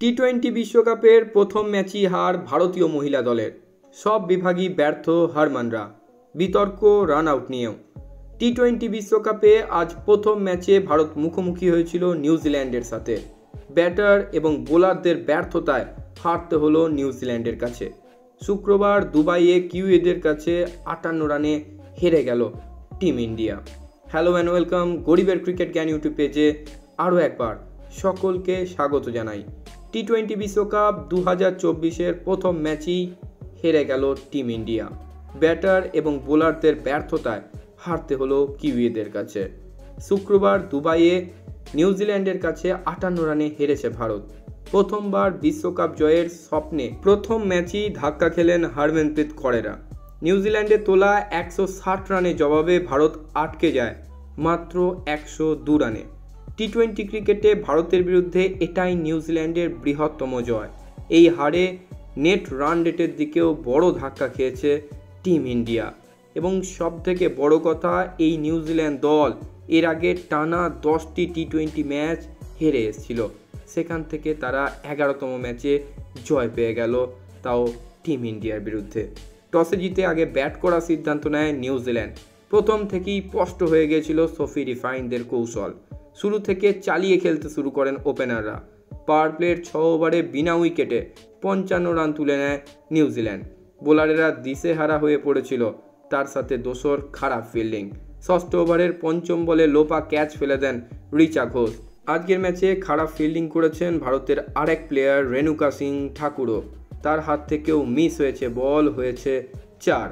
টি-20 বিশ্বকাপের প্রথম ম্যাচই হার ভারতীয় মহিলা দলের। সব বিভাগই ব্যর্থ হারমানরা। বিতর্ক রান আউট নিয়েও। টি-20 বিশ্বকাপে আজ প্রথম ম্যাচে ভারত মুখোমুখি হয়েছিল নিউজিল্যান্ডের সাথে। ব্যাটার এবং বোলারদের ব্যর্থতায় হারতে হলো নিউজিল্যান্ডের কাছে। শুক্রবার দুবাইয়ে কিউইদের কাছে 58 রানে হেরে গেল team India. Hello and welcome গরিবের ক্রিকেট জ্ঞান ইউটিউব পেজে আরও একবার সকলকে স্বাগত জানাই। টি-20 বিশ্বকাপ 2024-এর প্রথম ম্যাচই হেরে গেল টিম ইন্ডিয়া। ব্যাটার এবং বোলারদের ব্যর্থতায় হারতে হলো কিউইদের কাছে। শুক্রবার দুবাইয়ে নিউজিল্যান্ডের কাছে 58 রানে হেরেছে ভারত। প্রথমবার বিশ্বকাপ জয়ের স্বপ্নে প্রথম ম্যাচই ধাক্কা খেলেন হারমনপ্রীত কৌরেরা। নিউজিল্যান্ডে তোলা 160 রানের জবাবে ভারত আটকে যায় মাত্র 102 রানে। টি-20 ক্রিকেটে ভারতের বিরুদ্ধে এটাই নিউজিল্যান্ডের বৃহত্তম জয়। এই হারে নেট রান রেটের দিকেও বড় ধাক্কা খেয়েছে টিম ইন্ডিয়া। এবং সবথেকে বড় কথা, এই নিউজিল্যান্ড দল এর আগে টানা 10টি টি-20 ম্যাচ হেরে এসেছিল। সেখান থেকে তারা 11তম ম্যাচে জয় পেয়ে গেল, তাও টিম ইন্ডিয়ার বিরুদ্ধে। টসে জিতে আগে ব্যাট করার সিদ্ধান্ত নেয় নিউজিল্যান্ড। প্রথম থেকেই স্পষ্ট হয়ে গিয়েছিল সোফি রিফাইনদের কৌশল। শুরু থেকে চালিয়ে খেলতে শুরু করেন ওপেনাররা। পাওয়ার প্লের 6 ওভারে বিনা উইকেটে 55 রান তুলে নেয় নিউজিল্যান্ড। বোলারেরা দিশেহারা হয়ে পড়েছিল, তার সাথে দোসর খারাপ ফিল্ডিং। ষষ্ঠ ওভারের পঞ্চম বলে লোপা ক্যাচ ফেলে দেন রিচা ঘোষ। আজকের ম্যাচে খারাপ ফিল্ডিং করেছেন ভারতের আরেক প্লেয়ার রেণুকা সিং ঠাকুরও। তার হাত থেকেও মিস হয়েছে বল, হয়েছে 4।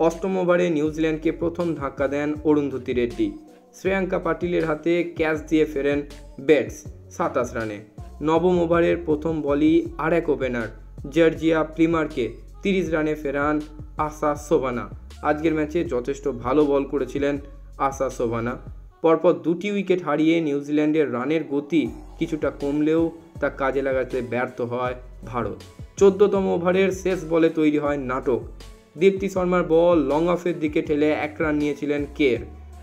অষ্টম ওভারে নিউজিল্যান্ডকে প্রথম ধাক্কা দেন অরুন্ধতী রেড্ডি। শ্রেয়াঙ্কা পাটিলের হাতে ক্যাচ দিয়ে ফেরেন বেটস 27 রানে। নবম ওভারের প্রথম বলই আরেক ওপেনার জর্জিয়া প্রিমারকে 30 রানে ফেরান আশা শোভানা। আজকের ম্যাচে যথেষ্ট ভালো বল করেছিলেন আশা শোভানা। পরপর 2টি উইকেট হারিয়ে নিউজিল্যান্ডের রানের গতি কিছুটা কমলেও তা কাজে লাগাতে ব্যর্থ হয় ভারত। 14তম ওভারের শেষ বলে তৈরি হয় নাটক। দীপ্তি শর্মার বল লং অফের দিকে ঠেলে 1 রান নিয়েছিলেন কের।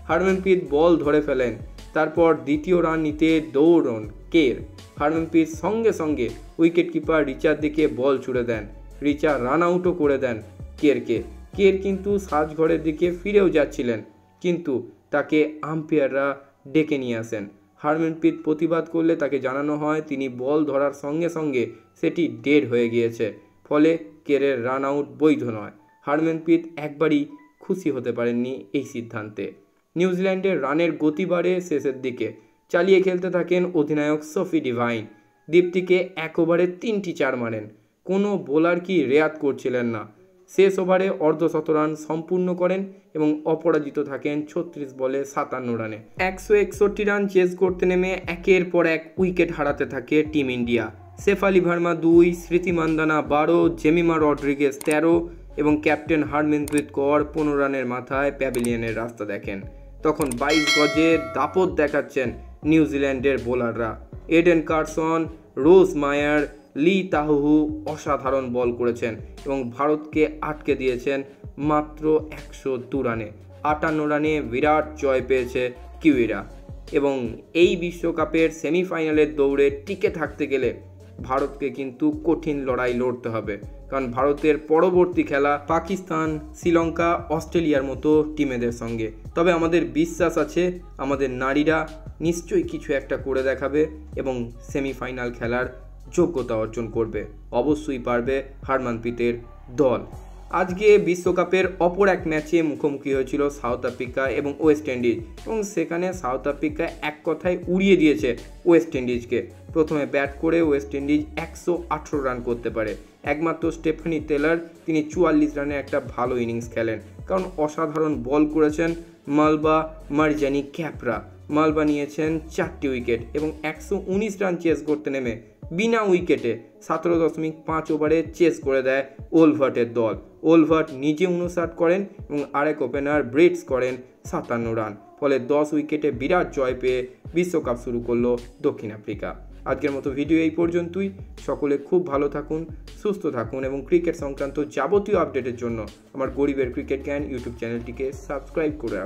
হারমনপ্রীত বল ধরে ফেলেন। তারপর দ্বিতীয় রান নিতে দৌড়ন কের। হারমনপ্রীত সঙ্গে সঙ্গে উইকেট কিপার রিচার দিকে বল ছুড়ে দেন। রিচা রান আউটও করে দেন কেরকে। কের কিন্তু সাজঘরের দিকে ফিরেও যাচ্ছিলেন, কিন্তু তাকে আম্পায়াররা ডেকে নিয়ে আসেন। হারমনপ্রীত প্রতিবাদ করলে তাকে জানানো হয় তিনি বল ধরার সঙ্গে সঙ্গে সেটি ডেড হয়ে গিয়েছে, ফলে কেরের রান আউট বৈধ নয়। হারমনপ্রীত একবারই খুশি হতে পারেননি এই সিদ্ধান্তে। নিউজিল্যান্ডের রানের গতি বাড়ে শেষের দিকে। চালিয়ে খেলতে থাকেন অধিনায়ক সোফি ডিভাইন। দীপ্তিকে 1 ওভারে 3টি 4 মারেন। কোনো বোলার কি রেয়াত করছিলেন না। শেষ ওভারে অর্ধশতরান সম্পূর্ণ করেন এবং অপরাজিত থাকেন 36 বলে 57 রানে। 161 রান চেজ করতে নেমে একের পর এক উইকেট হারাতে থাকে টিম ইন্ডিয়া। শেফালি ভার্মা 2, স্মৃতি মান্দানা 12, জেমিমা রড্রিগেজ 13 এবং ক্যাপ্টেন হারমনপ্রীত কৌর 15 রানের মাথায় প্যাভিলিয়নের রাস্তা দেখেন। তখন 22 গজে দাপট দেখাচ্ছেন নিউজিল্যান্ডের বোলাররা। এডেন কার্সন, রোজ মায়ার, লি তাহুহু অসাধারণ বল করেছেন এবং ভারতকে আটকে দিয়েছেন মাত্র 102 রানে। 58 রানে বিরাট জয় পেয়েছে কিউইরা। এবং এই বিশ্বকাপের সেমিফাইনালের দৌড়ে টিকে থাকতে গেলে ভারতকে কিন্তু কঠিন লড়াই লড়তে হবে, কারণ ভারতের পরবর্তী খেলা পাকিস্তান, শ্রীলঙ্কা, অস্ট্রেলিয়ার মতো টিমেদের সঙ্গে। তবে আমাদের বিশ্বাস আছে আমাদের নারীরা নিশ্চয়ই কিছু একটা করে দেখাবে এবং সেমিফাইনাল খেলার যোগ্যতা অর্জন করবে। অবশ্যই পারবে হারমনপ্রীতের দল। আজকে বিশ্বকাপের অপর এক ম্যাচে মুখোমুখি হয়েছিল সাউথ আফ্রিকা এবং ওয়েস্ট ইন্ডিজ, এবং সেখানে সাউথ আফ্রিকা এক কথায় উড়িয়ে দিয়েছে ওয়েস্ট ইন্ডিজকে। প্রথমে ব্যাট করে ওয়েস্ট ইন্ডিজ 118 রান করতে পারে। একমাত্র স্টেফানি টেলর তিনি 44 রানে একটা ভালো ইনিংস খেলেন, কারণ অসাধারণ বল করেছেন মালবা মারজানি ক্যাপরা। মালবা নিয়েছেন 4টি উইকেট এবং 119 রান চেস করতে নেমে বিনা উইকেটে 17.5 ওভারে চেস করে দেয় ওলভার্টের দল। ওলভার্ট নিজে 59 করেন এবং আরেক ওপেনার ব্রিটস করেন 57 রান। ফলে 10 উইকেটে বিরাট জয় পেয়ে বিশ্বকাপ শুরু করলো দক্ষিণ আফ্রিকা। আজকের মতো ভিডিও এই পর্যন্তই। সকলে খুব ভালো থাকুন, সুস্থ থাকুন এবং ক্রিকেট সংক্রান্ত যাবতীয় আপডেটের জন্য আমার গরিবের ক্রিকেট জ্ঞান ইউটিউব চ্যানেলটিকে সাবস্ক্রাইব করে রাখুন।